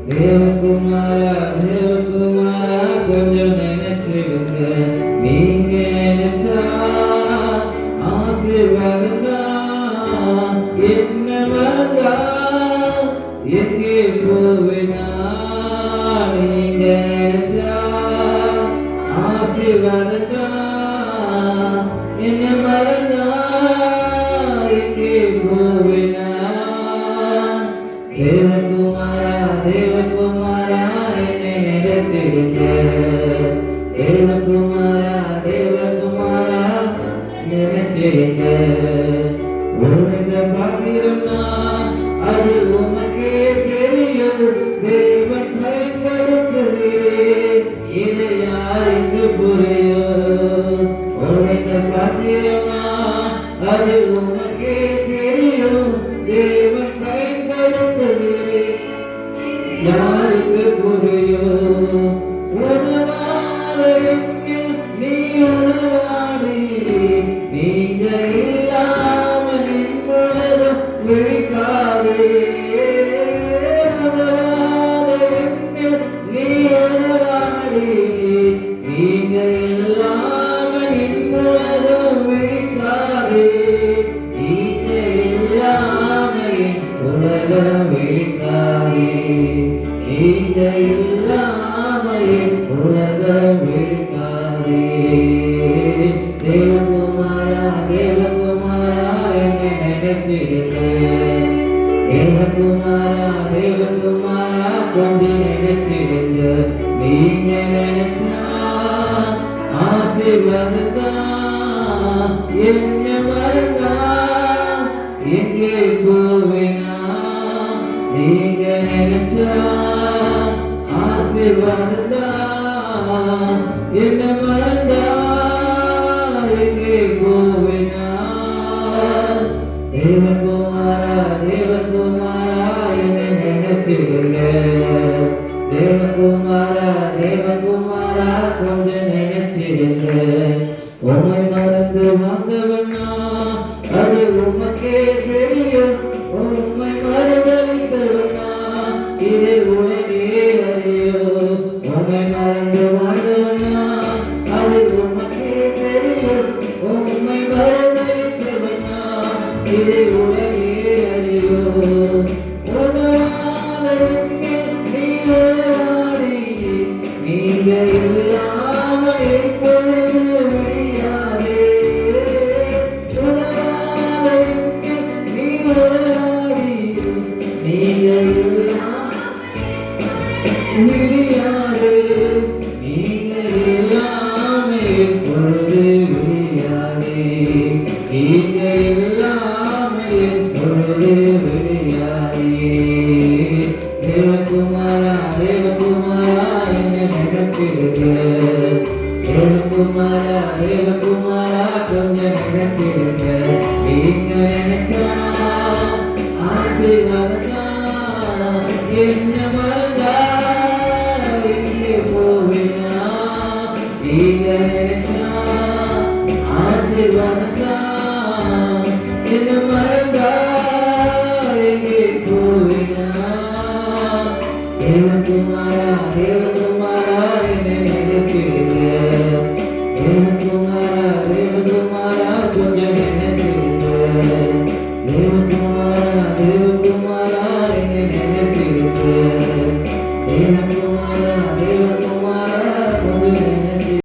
தேவகுமாரா தேவகுமாரா கொஞ்சம் நினைச்சிடுங்க. நீங்க நினைச்சா ஆசீர்வாதம் என்ன வரதா எங்கே போவேனா? நீங்க நினைச்சா ஆசீர்வாதம் என்ன வரதா எங்கே போவேனா? தேவகுமாரா தேவகுமாரா என்னை நினைச்சிடுங்க. தேவகுமாரா தேவகுமாரா நினைச்சிடுங்க. உனத பாத்திரம்னா அது உமக்கே தெரியும். தேவன் பயன்படுத்துது இதை யாருக்கு புரியும்? உனத பாத்திரம்னா அது உமக்கே தெரியும். தேவன் பயன்படுத்துது யாருக்கு புரியும்? உணவாளையில் நீ உணவாடி நீங்க இல்லாமல் இப்பொழுதும் விழிக்காதே. உணவாளையில் நீ உணவாடி நீங்க இல்லாமல் இப்பொழுதும் விழிக்காதே. நீங்க இல்லாமல் உலகம் விழிக்காதே. நீங்க இல்லாமல் உலகம் விழிக்காதே. தேவகுமாரா தேவகுமாரா என்னை நினைச்சிடுங்க. தேவகுமாரா தேவகுமாரா கொஞ்சம் நினைச்சிடுங்க. நீங்க நினைச்சா ஆசீர்வாதம் என்ன வரதா எங்கே போவேனா? நீங்க நினைச்சா ஆசீர்வாதம் என்ன வரதா எங்கே போவேனா? தேவகுமாரா தேவகுமாரா என்னை நினைச்சிடுங்க. தேவகுமாரா தேவகுமாரா கொஞ்சம் நினைச்சிடுங்க. உம்மை மறந்து வந்தவனா அது உமக்கே தெரியும். உம்மை மறுதலித்தவனா இதை உலகே அறியும். உம்மை மறந்து வந்தவனா அது உமக்கே தெரியும். உம்மை மறுதலித்தவனா இதை உலகே அறியும். நீங்க இல்லாமல் எப்பொழுது முடியாதே. நீ உறவாடி நீங்க இல்லாமல் முடியாது. நீங்க இல்லாமல் எப்பொழுது முடியாதே. நீங்க இல்லாமல் எப்பொழுது முடியாதே. தேவகுமாரா தேவகுமாரா என்னை நினைச்சிடுங்க. தேவகுமாரா தேவகுமாரா கொஞ்சம் நினைச்சிடுங்க. நீங்க நினைச்சா ஆசீர்வாதம் என்ன வரதா எங்கே போவேனா? நீங்க நினைச்சா ஆசீர்வாதம் என்ன வரதா எங்கே போவேனா? தேவகுமாரா தேவகுமாரா என்னை நினைச்சிடுங்க. தேவகுமாரா தேவகுமாரா கொஞ்சம் நினைச்சிடுங்க. தேவகுமாரா தேவகுமாரா என்னை நினைச்சிடுங்க. தேவகுமாரா தேவ